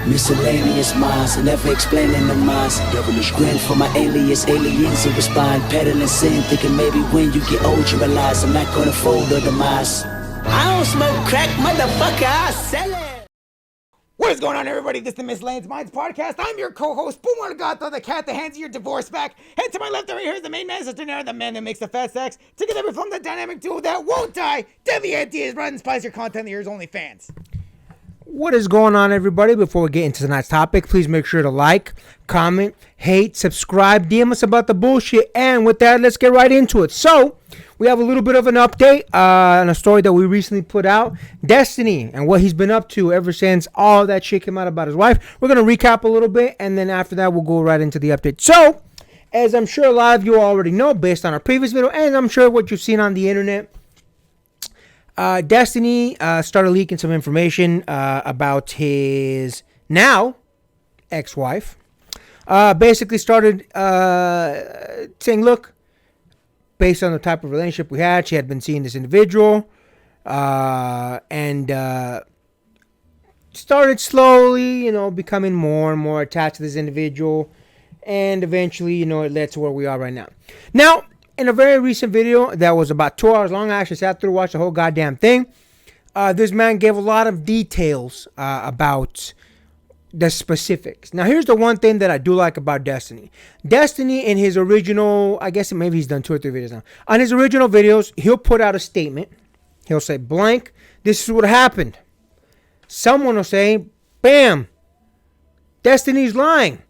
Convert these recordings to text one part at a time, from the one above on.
Miscellaneous minds, never explaining the minds. Devilish grin for my alias, aliens who respond. Peddling sin, thinking maybe when you get old you realize I'm not gonna fold or demise. I don't smoke crack, motherfucker, I sell it. What is going on, everybody? This is the Miscellaneous Minds podcast. I'm your co-host, Boomer Gato, the cat that hands you your divorce back. And to my left over here is the main man, Sister the man that makes the fast sex. Together we form the dynamic duo that won't die. Deviant is running spice your content, the year's only fans. What is going on, everybody? Before we get into tonight's topic, please make sure to like, comment, hate, subscribe, DM us about the bullshit. And with that, let's get right into it. So, we have a little bit of an update on a story that we recently put out. Destiny and what he's been up to ever since all that shit came out about his wife. We're going to recap a little bit, and then after that, we'll go right into the update. So, as I'm sure a lot of you already know, based on our previous video, and I'm sure what you've seen on the internet, Destiny started leaking some information about his now ex-wife. Basically started saying, look, based on the type of relationship we had, she had been seeing this individual and started slowly, becoming more and more attached to this individual. And eventually, it led to where we are right now. Now, in a very recent video that was about 2 hours long, I actually sat through to watch the whole goddamn thing. This man gave a lot of details about the specifics. Now, here's the one thing that I do like about Destiny. Destiny, in his original, I guess maybe he's done 2 or 3 videos now. On his original videos, he'll put out a statement. He'll say, blank, this is what happened. Someone will say, bam, Destiny's lying.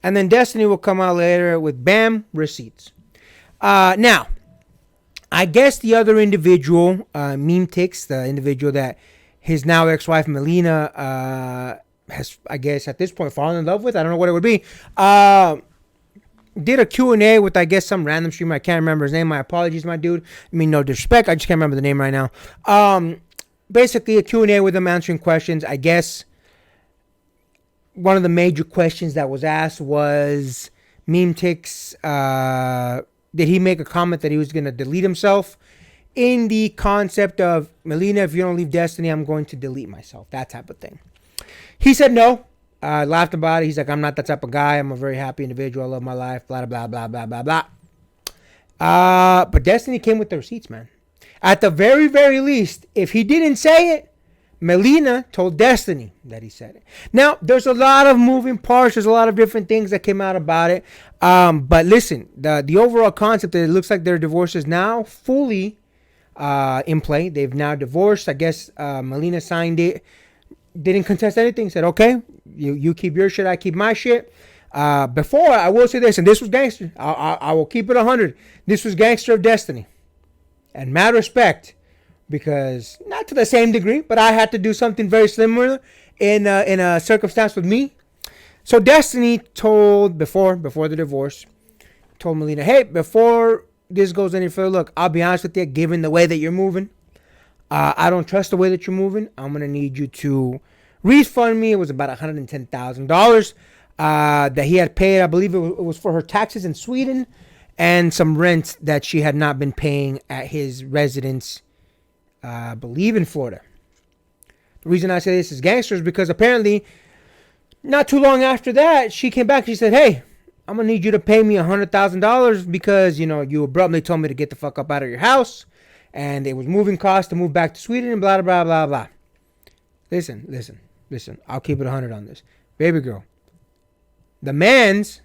And then Destiny will come out later with, bam, receipts. Now, I guess the other individual, Meme Tix, the individual that his now ex-wife Melina has, I guess, at this point fallen in love with, I don't know what it would be, did a Q&A with, I guess, some random streamer. I can't remember his name. My apologies, my dude. I mean, no disrespect. I just can't remember the name right now. Basically, a Q&A with him answering questions. I guess one of the major questions that was asked was, Meme Tix, did he make a comment that he was going to delete himself in the concept of, Melina, if you don't leave Destiny, I'm going to delete myself, that type of thing. He said no. Laughed about it. He's like, I'm not that type of guy. I'm a very happy individual. I love my life. Blah, blah, blah, blah, blah, blah. But Destiny came with the receipts, man. At the very, very least, if he didn't say it, Melina told Destiny that he said it. Now, there's a lot of moving parts. There's a lot of different things that came out about it. But listen, the overall concept that it looks like their divorce is now fully in play. They've now divorced. I guess Melina signed it. Didn't contest anything. Said, okay, you keep your shit, I keep my shit. Before, I will say this, and this was Gangster. I will keep it 100. This was Gangster of Destiny. And mad respect. Because, not to the same degree, but I had to do something very similar in a circumstance with me. So Destiny told, before the divorce, told Melina, hey, before this goes any further, look, I'll be honest with you, given the way that you're moving, I don't trust the way that you're moving. I'm going to need you to refund me. It was about $110,000 that he had paid. I believe it was for her taxes in Sweden and some rent that she had not been paying at his residence, I believe in Florida. The reason I say this is Gangster is because apparently not too long after that, she came back. She said, hey, I'm going to need you to pay me $100,000 because, you abruptly told me to get the fuck up out of your house. And it was moving costs to move back to Sweden and blah, blah, blah, blah. Listen. I'll keep it 100 on this. Baby girl, the man's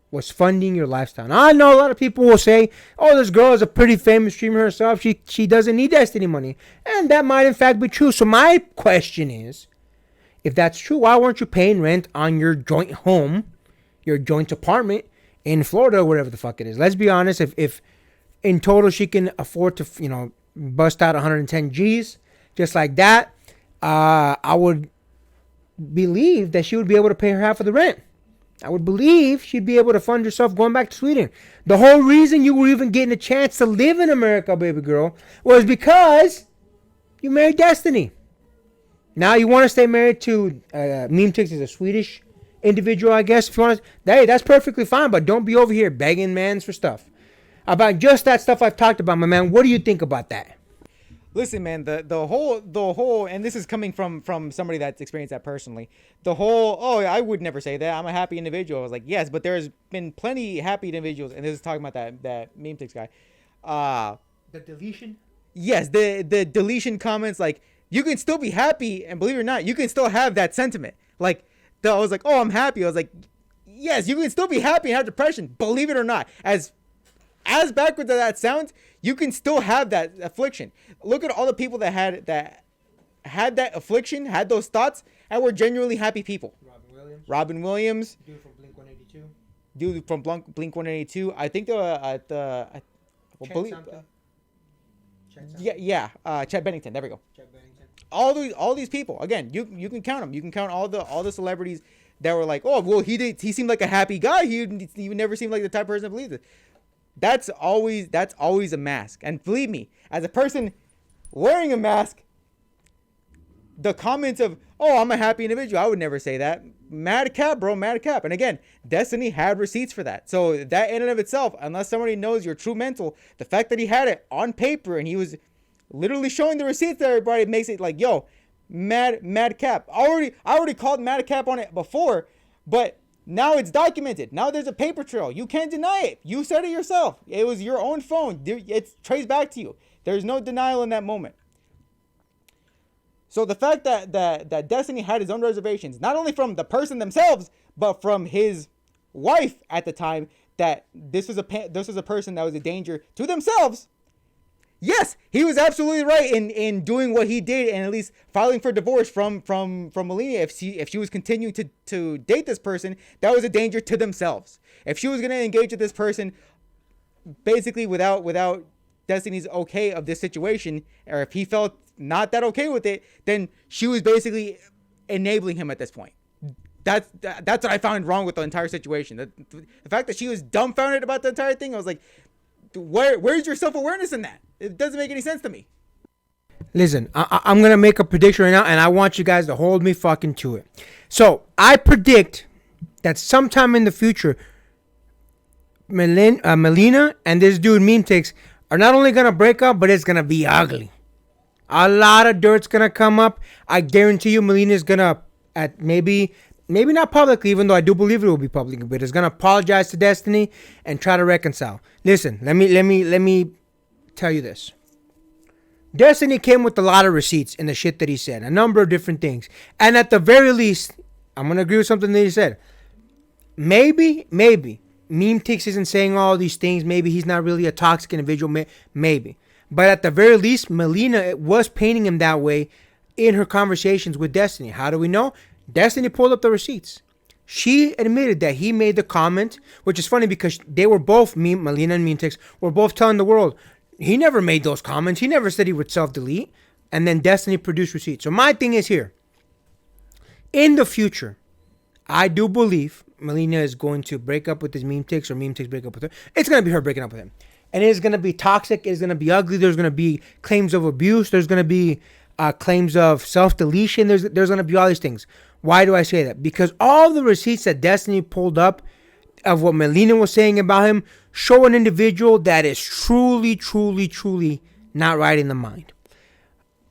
was funding your lifestyle. Now, I know a lot of people will say, oh, this girl is a pretty famous streamer herself. She doesn't need Destiny money. And that might in fact be true. So my question is, if that's true, why weren't you paying rent on your joint home, your joint apartment in Florida or whatever the fuck it is? Let's be honest. If in total she can afford to, bust out 110 G's just like that, I would believe that she would be able to pay her half of the rent. I would believe she'd be able to fund herself going back to Sweden. The whole reason you were even getting a chance to live in America, baby girl, was because you married Destiny. Now you want to stay married to Meme Tix is a Swedish individual, I guess. If you want to, hey, that's perfectly fine, but don't be over here begging mans for stuff. About just that stuff I've talked about, my man. What do you think about that? Listen, man, the whole, and this is coming from somebody that's experienced that personally. The whole, oh, I would never say that. I'm a happy individual. I was like, yes, but there's been plenty happy individuals, and this is talking about that meme ticks guy. The deletion. Yes, the deletion comments, like, you can still be happy, and believe it or not, you can still have that sentiment. Like, I was like, oh, I'm happy. I was like, yes, you can still be happy and have depression, believe it or not. As backwards as that sounds, you can still have that affliction. Look at all the people that had that affliction, had those thoughts, and were genuinely happy people. Robin Williams. Dude from Blink 182. Dude from Blink 182. I think they were at the. Chet Bennington. There we go. Chet Bennington. All these people. Again, you can count them. You can count all the celebrities that were like, oh, well, he seemed like a happy guy. He never seemed like the type of person that believes it. That's always a mask. And believe me, as a person wearing a mask, the comments of, oh, I'm a happy individual, I would never say that. Mad cap, bro, mad cap. And again, Destiny had receipts for that. So that in and of itself, unless somebody knows your true mental, the fact that he had it on paper and he was literally showing the receipts to everybody makes it like, yo, mad cap. I already called mad cap on it before, but now it's documented. Now there's a paper trail. You can't deny it. You said it yourself. It was your own phone. It's traced back to you. There's no denial in that moment. So the fact that Destiny had his own reservations, not only from the person themselves, but from his wife at the time, that this was a person that was a danger to themselves. Yes, he was absolutely right in doing what he did, and at least filing for divorce from Melina. If she was continuing to date this person, that was a danger to themselves. If she was going to engage with this person, basically without Destiny's okay of this situation, or if he felt not that okay with it, then she was basically enabling him at this point. That's what I found wrong with the entire situation. The fact that she was dumbfounded about the entire thing, I was like, where's your self-awareness in that? It doesn't make any sense to me. Listen, I'm going to make a prediction right now, and I want you guys to hold me fucking to it. So, I predict that sometime in the future, Melina and this dude, Meme Ticks, are not only going to break up, but it's going to be ugly. A lot of dirt's going to come up. I guarantee you Melina's going to, at maybe not publicly, even though I do believe it will be public, but is going to apologize to Destiny and try to reconcile. Listen, let me tell you this. Destiny came with a lot of receipts in the shit that he said, a number of different things. And at the very least, I'm going to agree with something that he said. Maybe Meme Ticks isn't saying all these things. Maybe he's not really a toxic individual. Maybe. But at the very least, Melina was painting him that way in her conversations with Destiny. How do we know? Destiny pulled up the receipts. She admitted that he made the comment, which is funny because they were both, Melina and Meme Ticks, were both telling the world, he never made those comments. He never said he would self-delete. And then Destiny produced receipts. So my thing is here. In the future, I do believe Melina is going to break up with his Meme Ticks, or Meme Ticks break up with her. It's going to be her breaking up with him. And it is going to be toxic. It's going to be ugly. There's going to be claims of abuse. There's going to be claims of self-deletion. There's going to be all these things. Why do I say that? Because all the receipts that Destiny pulled up of what Melina was saying about him show an individual that is truly not right in the mind.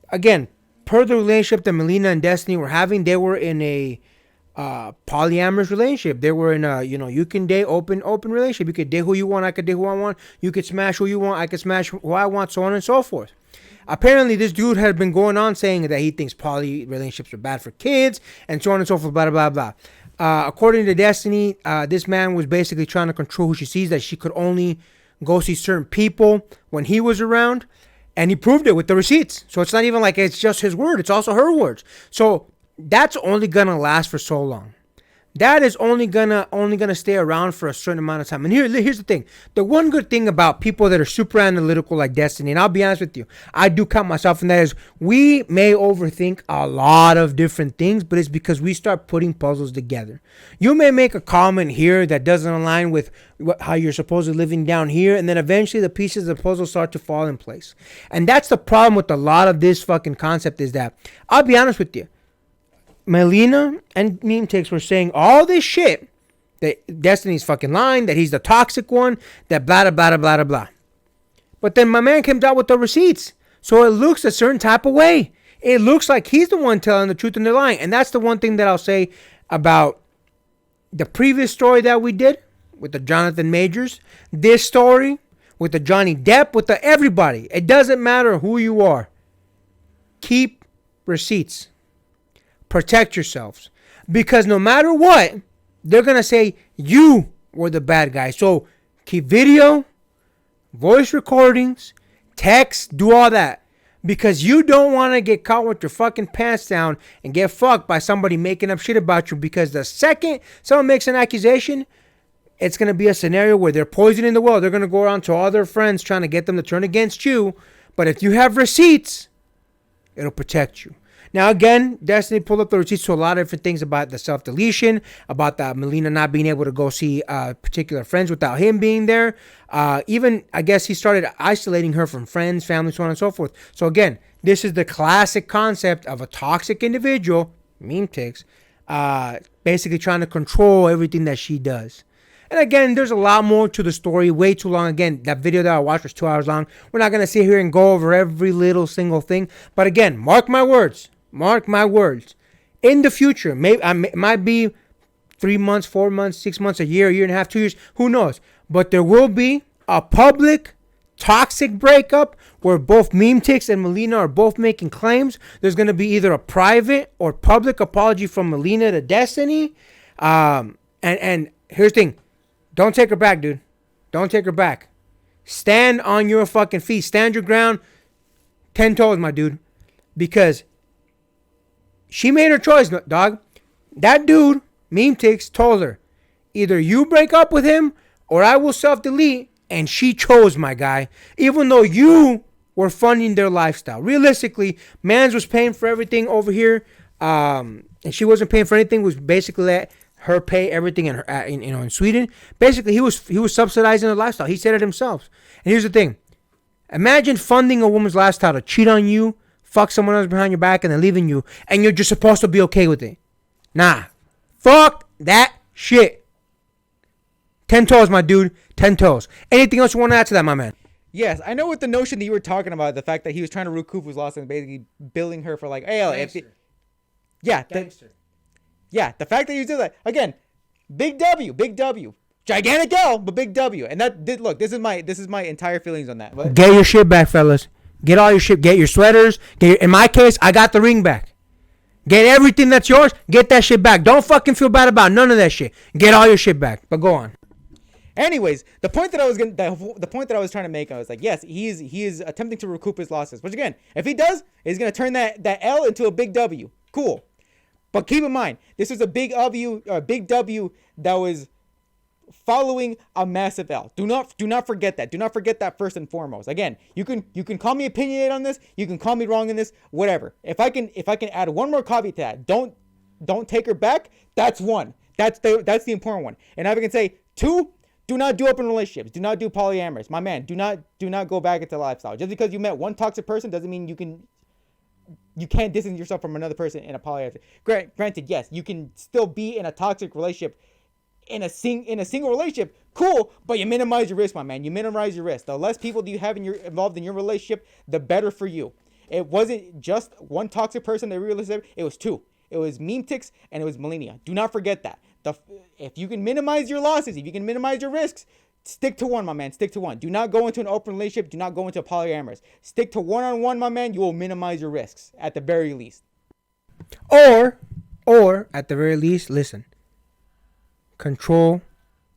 Again, per the relationship that Melina and Destiny were having, they were in a polyamorous relationship. They were in a, you can date open relationship. You could date who you want. I could date who I want. You could smash who you want. I could smash who I want, so on and so forth. Apparently, this dude had been going on saying that he thinks poly relationships are bad for kids, and so on and so forth, blah, blah, blah. According to Destiny, this man was basically trying to control who she sees, that she could only go see certain people when he was around, and he proved it with the receipts. So it's not even like it's just his word, it's also her words. So that's only gonna last for so long. That is only gonna stay around for a certain amount of time. And here's the thing. The one good thing about people that are super analytical like Destiny, and I'll be honest with you, I do count myself in that, is we may overthink a lot of different things, but it's because we start putting puzzles together. You may make a comment here that doesn't align with how you're supposedly living down here, and then eventually the pieces of the puzzle start to fall in place. And that's the problem with a lot of this fucking concept, is that, I'll be honest with you, Melina and Meme Ticks were saying all this shit, that Destiny's fucking lying, that he's the toxic one, that blah, blah, blah, blah, blah. But then my man came out with the receipts. So it looks a certain type of way. It looks like he's the one telling the truth and they're lying. And that's the one thing that I'll say about the previous story that we did with the Jonathan Majors. This story with the Johnny Depp, with the everybody. It doesn't matter who you are. Keep receipts. Protect yourselves. Because no matter what, they're going to say you were the bad guy. So keep video, voice recordings, text, do all that. Because you don't want to get caught with your fucking pants down and get fucked by somebody making up shit about you. Because the second someone makes an accusation, it's going to be a scenario where they're poisoning the well. They're going to go around to all their friends trying to get them to turn against you. But if you have receipts, it'll protect you. Now, again, Destiny pulled up the receipts to a lot of different things about the self-deletion, about the Melina not being able to go see particular friends without him being there. Even, I guess, he started isolating her from friends, family, so on and so forth. So, again, this is the classic concept of a toxic individual, meme ticks, basically trying to control everything that she does. And again, there's a lot more to the story, way too long. Again, that video that I watched was 2 hours long. We're not going to sit here and go over every little single thing. But again, mark my words. Mark my words. In the future, maybe it might be 3 months, 4 months, 6 months, a year and a half, 2 years. Who knows? But there will be a public toxic breakup where both Meme Ticks and Melina are both making claims. There's going to be either a private or public apology from Melina to Destiny. And here's the thing. Don't take her back, dude. Don't take her back. Stand on your fucking feet. Stand your ground. 10 toes, my dude. Because she made her choice, dog. That dude, Meme Ticks, told her, either you break up with him or I will self-delete. And she chose, my guy. Even though you were funding their lifestyle. Realistically, Mans was paying for everything over here. And she wasn't paying for anything. It was basically let her pay everything in Sweden. Basically, he was subsidizing her lifestyle. He said it himself. And here's the thing. Imagine funding a woman's lifestyle to cheat on you, fuck someone else behind your back, and then leaving you, and you're just supposed to be okay with it. Nah. Fuck that shit. 10 toes, my dude. 10 toes. Anything else you want to add to that, my man? Yes, I know with the notion that you were talking about, the fact that he was trying to recoup his loss and basically billing her for like, hey, Gangster. The fact that you did that, again, big W. Gigantic L, but big W. And that did, look, this is my entire feelings on that. But get your shit back, fellas. Get all your shit. Get your sweaters. In my case, I got the ring back. Get everything that's yours. Get that shit back. Don't fucking feel bad about none of that shit. Get all your shit back. But go on. Anyways, the point that I was trying to make, I was like, yes, he is attempting to recoup his losses. Which again, if he does, he's gonna turn that L into a big W. Cool. But keep in mind, this was a big W that was following a massive L. Do not forget that. Do not forget that first and foremost. Again, you can call me opinionated on this. You can call me wrong in this. Whatever. If I can add one more caveat to that, don't take her back. That's one. That's the important one. And if I can say 2. Do not do open relationships. Do not do polyamorous. My man, do not go back into lifestyle. Just because you met one toxic person doesn't mean you can't distance yourself from another person in a polyamorous. Granted, yes, you can still be in a toxic relationship in a single relationship. Cool, but you minimize your risk, my man. You minimize your risk. The less people do you have involved in your relationship, the better for you. It wasn't just one toxic person that realized it was 2. It was Meme Ticks and it was Melina. Do not forget that. If you can minimize your losses, if you can minimize your risks, stick to one, my man. Stick to one. Do not go into an open relationship. Do not go into a polyamorous. Stick to one-on-one, my man. You will minimize your risks at the very least. Or at the very least, listen. Control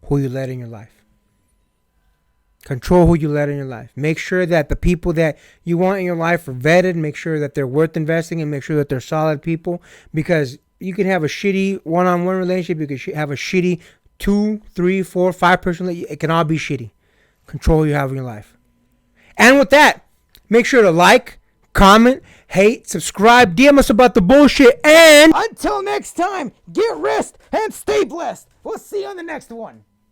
who you let in your life. Control who you let in your life. Make sure that the people that you want in your life are vetted. Make sure that they're worth investing in. Make sure that they're solid people. Because you can have a shitty one-on-one relationship. You can have a shitty 2, 3, 4, 5 person. It can all be shitty. Control who you have in your life. And with that, make sure to like, comment, hate, subscribe, DM us about the bullshit, and until next time, get rest and stay blessed. We'll see you on the next one.